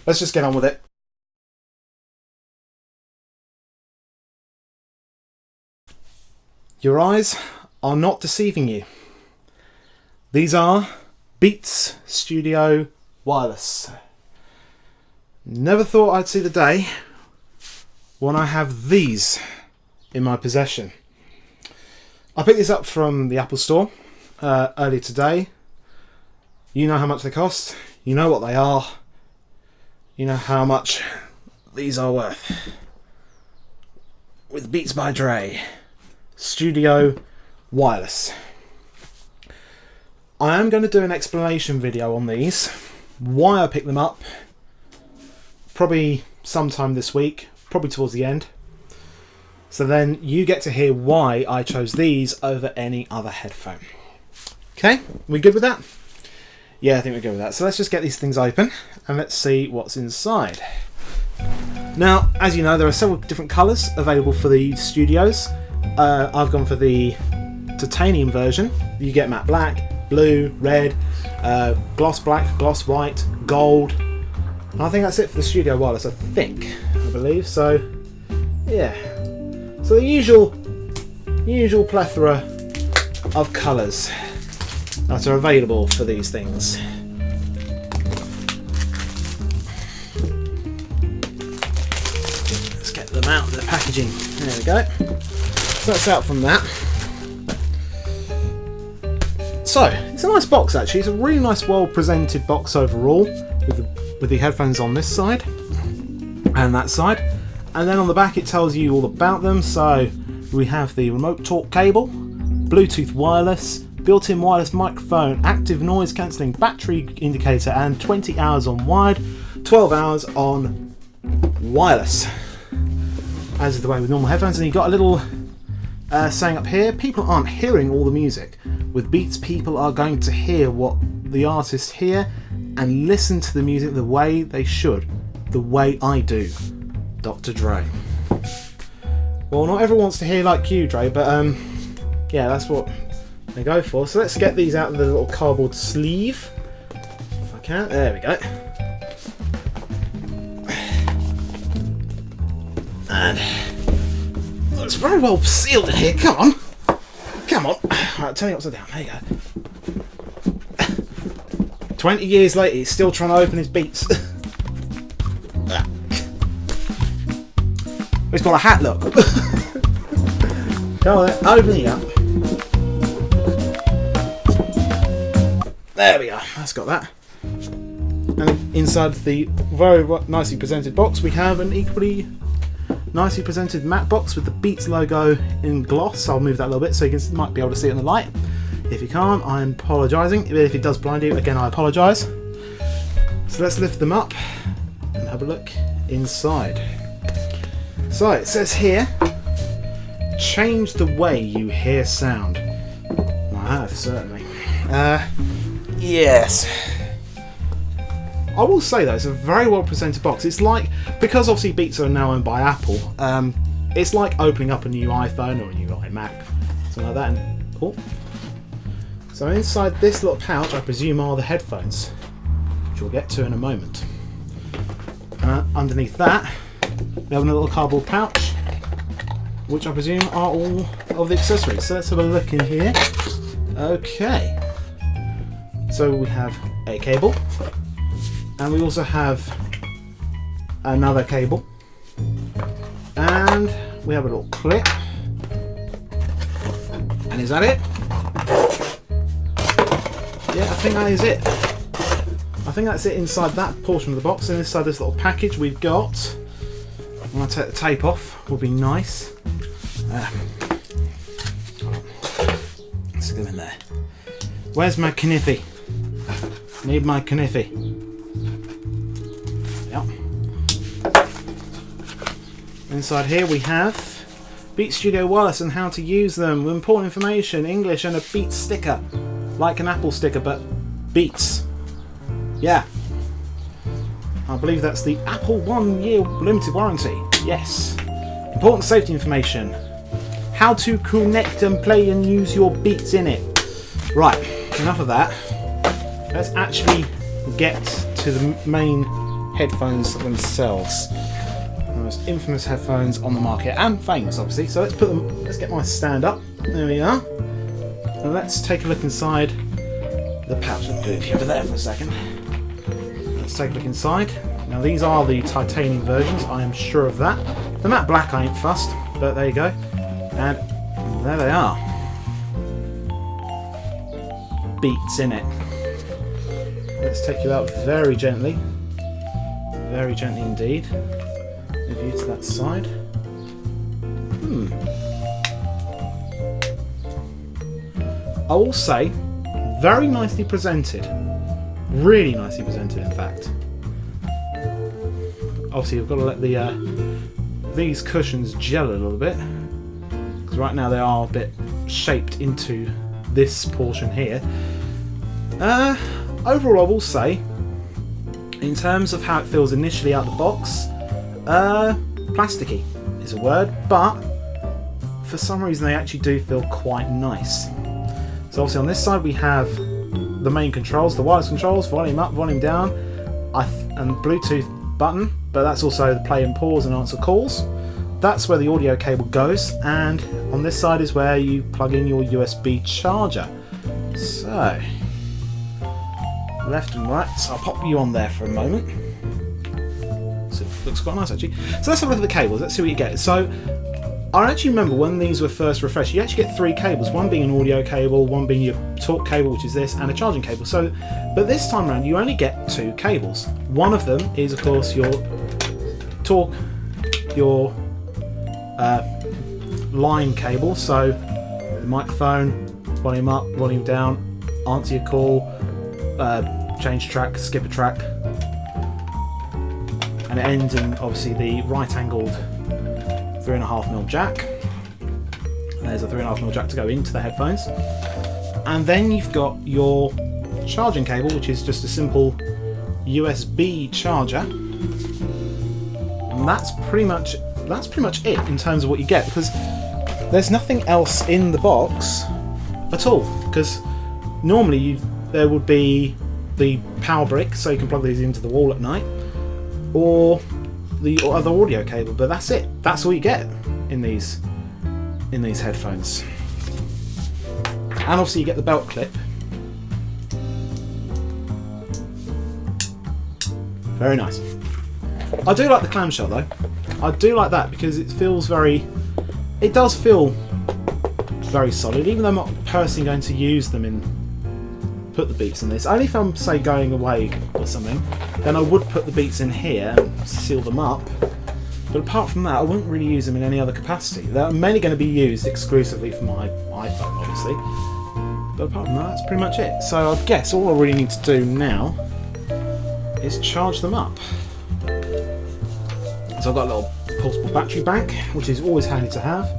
let's just get on with it. Your eyes are not deceiving you. These are Beats Studio Wireless. Never thought I'd see the day when I have these in my possession. I picked this up from the Apple Store earlier today. You know how much they cost. You know what they are. You know how much these are worth. With Beats by Dre Studio Wireless. I am going to do an explanation video on these, why I picked them up, probably sometime this week, probably towards the end. So then you get to hear why I chose these over any other headphone. Okay, we good with that? Yeah, I think we're good with that. So let's just get these things open and let's see what's inside. Now, as you know, there are several different colours available for the Studios. I've gone for the titanium version. You get matte black, blue, red, gloss black, gloss white, gold. And I think that's it for the Studio Wireless, I believe. So, yeah. So the usual plethora of colours that are available for these things. Let's get them out of the packaging. There we go. So that's out from that. So, it's a nice box actually. It's a really nice, well presented box overall, with the headphones on this side and that side. And then on the back it tells you all about them. So we have the remote talk cable, Bluetooth wireless, built-in wireless microphone, active noise cancelling battery indicator, and 20 hours on wired, 12 hours on wireless. As is the way with normal headphones. And you've got a little saying up here, people aren't hearing all the music. With Beats, people are going to hear what the artists hear and listen to the music the way they should. The way I do, Dr. Dre. Well, not everyone wants to hear like you, Dre, but yeah, that's what they go for. So let's get these out of the little cardboard sleeve. If I can. There we go. And it's very well sealed in here. Come on. Come on. Right, turn it upside down. There you go. 20 years later, he's still trying to open his Beats. He's got a hat, look. Come on, open it up. There we are. That's got that. And inside the very nicely presented box, we have an equally nicely presented matte box with the Beats logo in gloss. I'll move that a little bit so you might be able to see it in the light. If you can't, I'm apologising. If it does blind you, again, I apologise. So let's lift them up and have a look inside. So it says here, change the way you hear sound. I have, certainly. Yes. I will say though, it's a very well presented box. It's like, because obviously Beats are now owned by Apple, it's like opening up a new iPhone or a new iMac, something like that. And, oh. So inside this little pouch, I presume, are the headphones, which we'll get to in a moment. Underneath that, we have a little cardboard pouch, which I presume are all of the accessories. So let's have a look in here. Okay. So we have a cable. And we also have another cable. And we have a little clip. And is that it? Yeah, I think that is it. I think that's it inside that portion of the box. And inside this little package we've got, when I take the tape off, will be nice. Let's stick them in there. Where's my kniffy? Need my kniffy. Yep. Inside here we have Beats Studio Wireless and how to use them, with important information, English, and a Beats sticker. Like an Apple sticker, but Beats. Yeah. I believe that's the Apple 1 year limited warranty. Yes. Important safety information. How to connect and play and use your Beats in it. Right, enough of that. Let's actually get to the main headphones themselves. The most infamous headphones on the market, and famous obviously. So let's put them, let's get my stand up. There we are. And let's take a look inside the pouch. Let's move you over there for a second. Let's take a look inside. Now these are the titanium versions, I am sure of that. The matte black I ain't fussed, but there you go. And there they are. Beats in it. Let's take you out very gently indeed. Move you to that side. I will say, very nicely presented. Really nicely presented, in fact. Obviously, you've got to let these cushions gel a little bit, because right now they are a bit shaped into this portion here. Overall, I will say, in terms of how it feels initially out the box, plasticky is a word, but for some reason they actually do feel quite nice. So obviously on this side we have the main controls, the wireless controls, volume up, volume down, and Bluetooth button, but that's also the play and pause and answer calls. That's where the audio cable goes, and on this side is where you plug in your USB charger. So, left and right, so I'll pop you on there for a moment. So it looks quite nice actually. So let's have a look at the cables, let's see what you get. So, I actually remember when these were first refreshed, you actually get 3 cables, one being an audio cable, one being your talk cable, which is this, and a charging cable. So, but this time around you only get 2 cables. One of them is of course your talk, your line cable, so the microphone, volume up, volume down, answer your call, change track, skip a track, and it ends in obviously the right angled 3.5mm jack. There's a 3.5mm jack to go into the headphones, and then you've got your charging cable, which is just a simple USB charger, and that's pretty much it in terms of what you get, because there's nothing else in the box at all. Because normally there would be the power brick, so you can plug these into the wall at night, or the other audio cable, but that's it. That's all you get in these headphones. And obviously you get the belt clip. Very nice. I do like the clamshell though. I do like that because it feels it does feel very solid, even though I'm not personally going to use them put the beats in this. Only if I'm, say, going away or something, then I would put the beats in here and seal them up. But apart from that, I wouldn't really use them in any other capacity. They're mainly going to be used exclusively for my iPhone, obviously. But apart from that, that's pretty much it. So I guess all I really need to do now is charge them up. So I've got a little portable battery bank, which is always handy to have.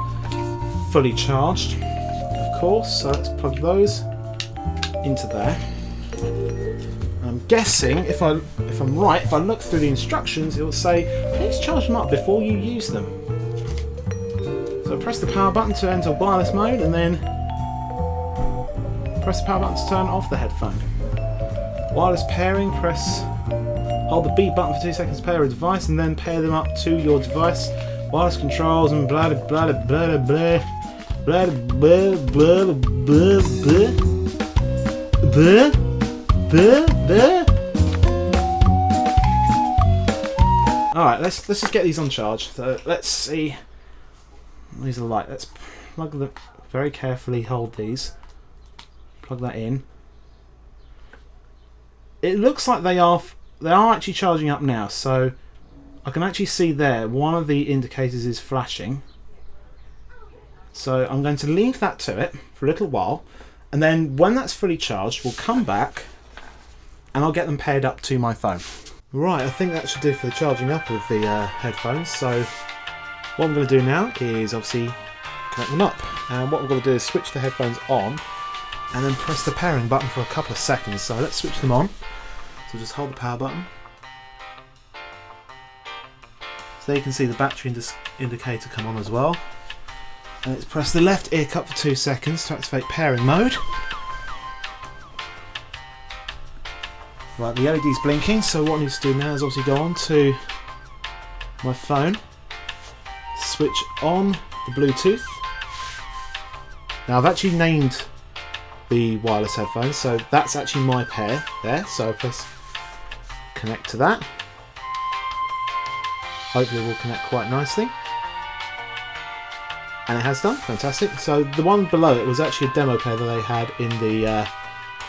Fully charged, of course. So let's plug those into there. I'm guessing, if I'm right, if I look through the instructions, it will say please charge them up before you use them. So press the power button to enter wireless mode, and then press the power button to turn off the headphone. Wireless pairing, hold the B button for 2 seconds to pair a device, and then pair them up to your device. Wireless controls and blah blah blah blah blah blah blah blah blah blah blah. Alright, let's just get these on charge. So let's see. These are light. Let's plug them very carefully. Hold these. Plug that in. It looks like they are actually charging up now, so I can actually see there one of the indicators is flashing. So I'm going to leave that to it for a little while, and then when that's fully charged we'll come back and I'll get them paired up to my phone. Right, I think that should do for the charging up of the headphones. So what I'm going to do now is obviously connect them up, and what I'm going to do is switch the headphones on and then press the pairing button for a couple of seconds. So let's switch them on. So just hold the power button. So there you can see the battery indicator come on as well. And let's press the left ear cup for 2 seconds to activate pairing mode. Right, the LED's blinking, so what I need to do now is obviously go on to my phone, switch on the Bluetooth. Now I've actually named the wireless headphones, so that's actually my pair there, so I press connect to that. Hopefully it will connect quite nicely. And it has done, fantastic. So the one below it was actually a demo pair that they had in the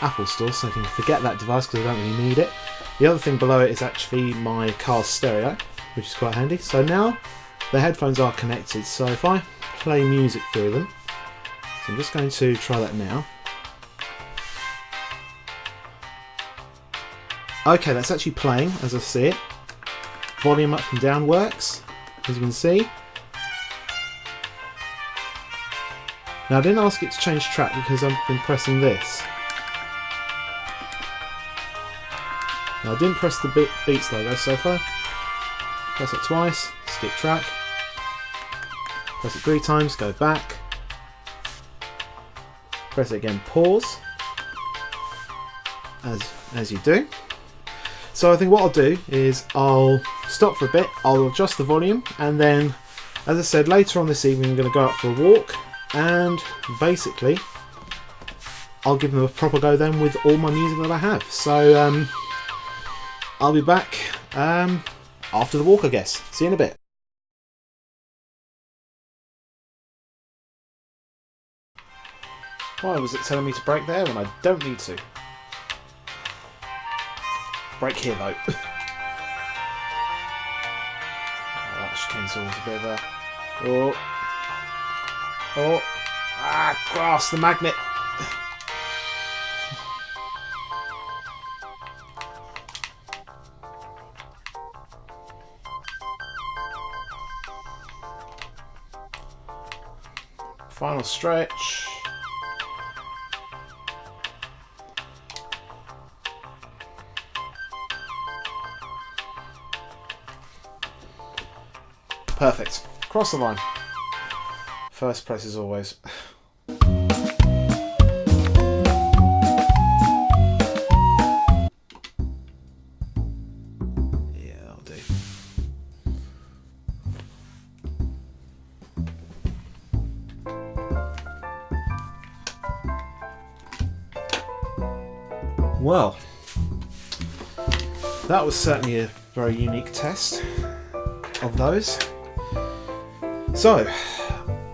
Apple store, so I can forget that device because I don't really need it. The other thing below it is actually my car's stereo, which is quite handy. So now the headphones are connected, so if I play music through them, so I'm just going to try that now. Okay, that's actually playing as I see it. Volume up and down works, as you can see. Now I didn't ask it to change track because I've been pressing this. Now I didn't press the Beats logo so far. Press it twice, skip track. Press it 3 times, go back. Press it again, pause. As you do. So I think what I'll do is I'll stop for a bit, I'll adjust the volume, and then, as I said, later on this evening I'm going to go out for a walk, and basically I'll give them a proper go then with all my music that I have. So I'll be back after the walk, I guess. See you in a bit. Why was it telling me to brake there when I don't need to? Brake here though. That chicane's always a bit of a... Oh. Oh. Ah, grass, the magnet. Final stretch. Perfect. Cross the line. First press as always. Yeah, that'll do. Well, that was certainly a very unique test of those. So,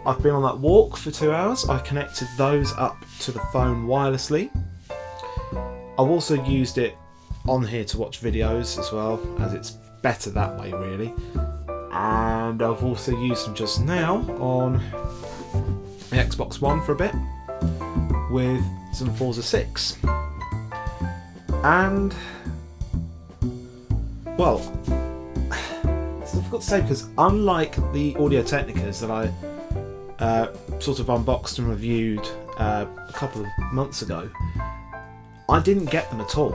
I've been on that walk for 2 hours. I connected those up to the phone wirelessly. I've also used it on here to watch videos as well, as it's better that way really. And I've also used them just now on the Xbox One for a bit with some Forza 6. And, well, it's difficult to say because unlike the Audio Technicas that I sort of unboxed and reviewed a couple of months ago, I didn't get them at all.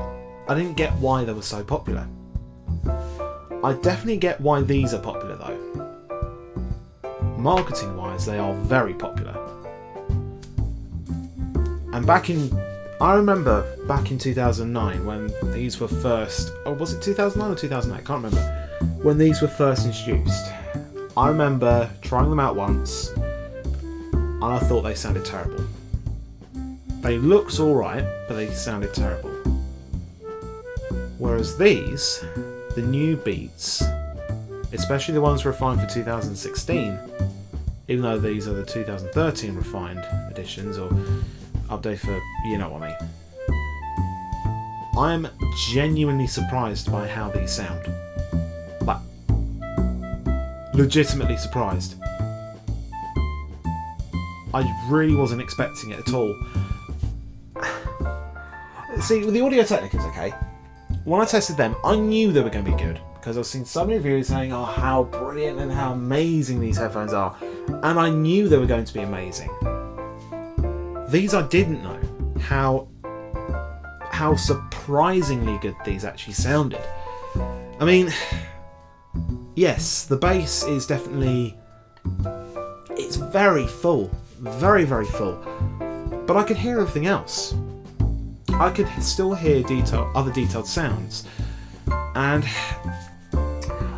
I didn't get why they were so popular. I definitely get why these are popular though. Marketing wise, they are very popular. And I remember back in 2009 when these were first, or was it 2009 or 2008? I can't remember. When these were first introduced, I remember trying them out once and I thought they sounded terrible. They looked alright, but they sounded terrible. Whereas these, the new Beats, especially the ones refined for 2016, even though these are the 2013 refined editions or update for, you know what I mean. I'm genuinely surprised by how these sound. Like, legitimately surprised. I really wasn't expecting it at all. See, with the Audio Technicas, okay, when I tested them, I knew they were going to be good because I've seen so many reviews saying, oh, how brilliant and how amazing these headphones are, and I knew they were going to be amazing. These I didn't know how surprisingly good these actually sounded. I mean, yes, the bass is definitely, it's very full, very, very full, but I could hear everything else. I could still hear other detailed sounds. And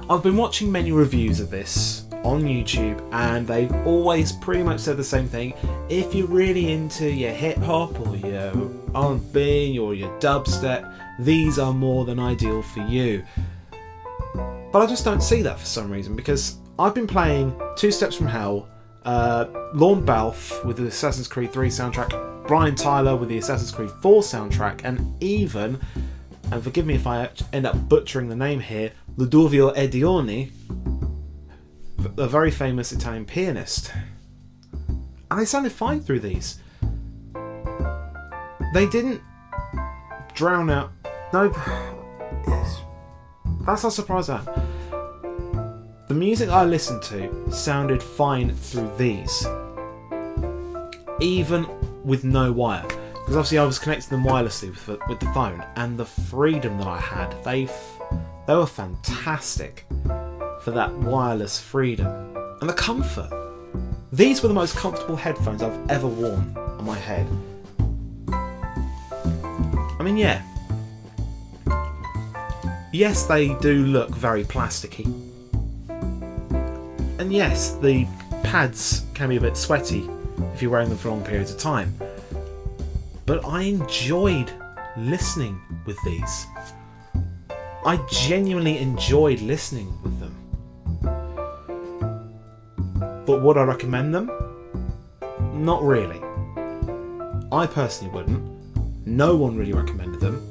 I've been watching many reviews of this on YouTube, and they've always pretty much said the same thing. If you're really into your hip hop or your R&B or your dubstep, these are more than ideal for you. But I just don't see that for some reason, because I've been playing Two Steps from Hell, Lorne Balfe with the Assassin's Creed 3 soundtrack, Brian Tyler with the Assassin's Creed 4 soundtrack, and even, and forgive me if I end up butchering the name here, Ludovico Edioni, a very famous Italian pianist. And they sounded fine through these. They didn't drown out. No, that's not surprising. The music I listened to sounded fine through these, even with no wire. Because obviously I was connecting them wirelessly with the phone, and the freedom that I had, they were fantastic for that wireless freedom. And the comfort. These were the most comfortable headphones I've ever worn on my head. I mean, yeah. Yes, they do look very plasticky. And yes, the pads can be a bit sweaty if you're wearing them for long periods of time. But I enjoyed listening with these. I genuinely enjoyed listening with them. But would I recommend them? Not really. I personally wouldn't. No one really recommended them.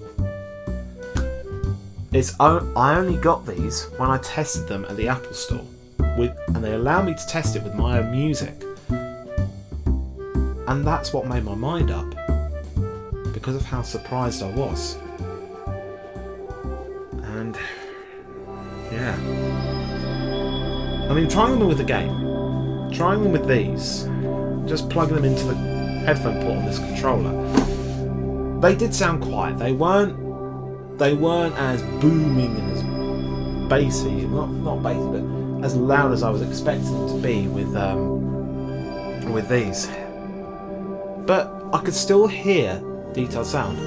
I only got these when I tested them at the Apple Store, and they allowed me to test it with my own music. And that's what made my mind up, because of how surprised I was. And yeah, I mean, trying them with the game, trying them with these, just plugging them into the headphone port on this controller, they did sound quiet. They weren't as booming and as bassy, not bassy, but as loud as I was expecting them to be with these. But I could still hear detailed sound.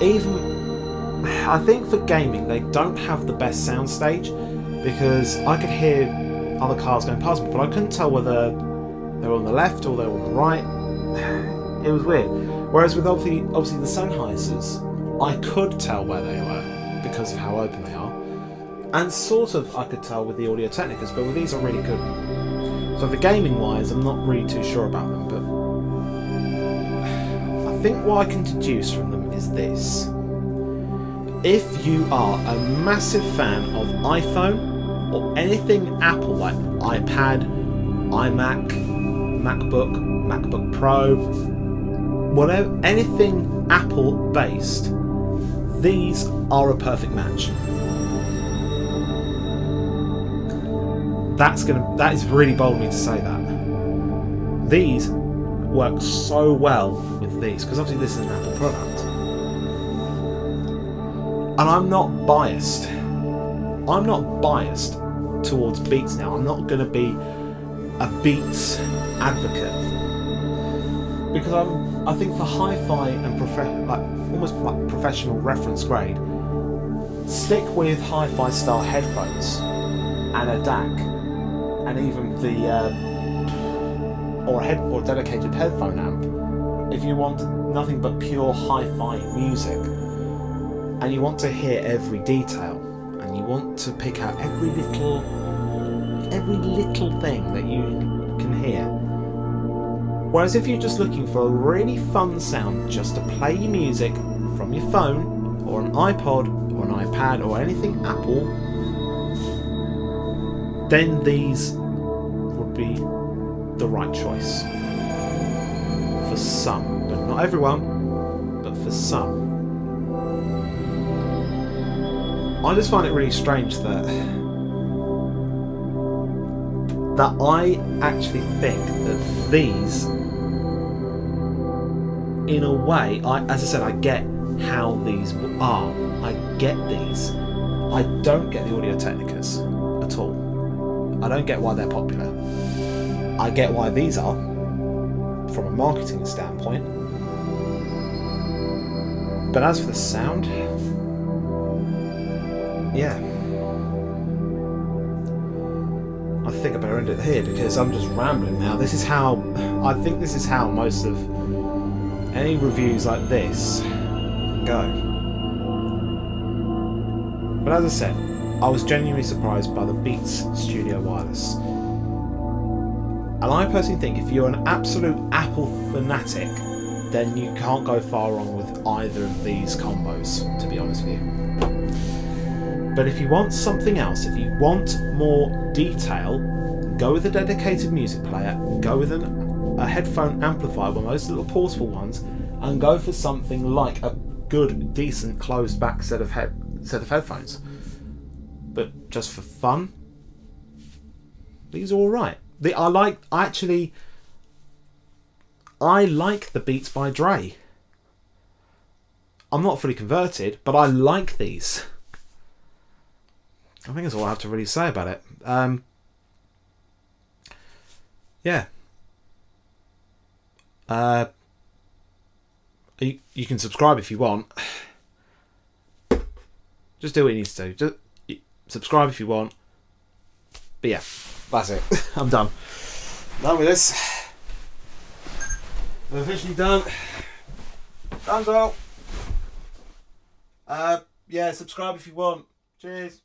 Even, I think for gaming they don't have the best soundstage, because I could hear other cars going past me, but I couldn't tell whether they were on the left or they were on the right. It was weird. Whereas with obviously the Sennheisers, I could tell where they were because of how open they are, and sort of I could tell with the Audio Technicas, but with these I really couldn't. So for gaming wise, I'm not really too sure about them, but I think what I can deduce from them is this. If you are a massive fan of iPhone or anything Apple, like iPad, iMac, MacBook, MacBook Pro, whatever, anything Apple based, these are a perfect match. That is really bold of me to say that. These work so well with these, because obviously this is an Apple product. And I'm not biased. I'm not biased towards Beats now. I'm not going to be a Beats advocate, because I think for hi-fi and almost like professional reference grade, stick with hi-fi style headphones and a DAC, and even or a dedicated headphone amp if you want nothing but pure hi-fi music, and you want to hear every detail, and you want to pick out every little thing that you can hear. Whereas if you're just looking for a really fun sound just to play your music from your phone or an iPod or an iPad or anything Apple, then these would be the right choice for some, but not everyone, but for some. I just find it really strange that I actually think that these, in a way, as I said, I get how these are. I get these. I don't get the Audio Technicas at all. I don't get why they're popular. I get why these are, from a marketing standpoint. But as for the sound, yeah, I think I better end it here because I'm just rambling now. This is how I think this is how most of any reviews like this go. But as I said, I was genuinely surprised by the Beats Studio Wireless. And I personally think if you're an absolute Apple fanatic, then you can't go far wrong with either of these combos, to be honest with you. But if you want something else, if you want more detail, go with a dedicated music player, go with a headphone amplifier, one of those little portable ones, and go for something like a good, decent, closed back set of headphones. But just for fun, these are alright. I like the Beats by Dre. I'm not fully converted, but I like these. I think that's all I have to really say about it. Yeah. You can subscribe if you want. Just do what you need to do. Just subscribe if you want. But yeah, that's it. I'm done. Done with this. I'm officially done. Thumbs up. Yeah, subscribe if you want. Cheers.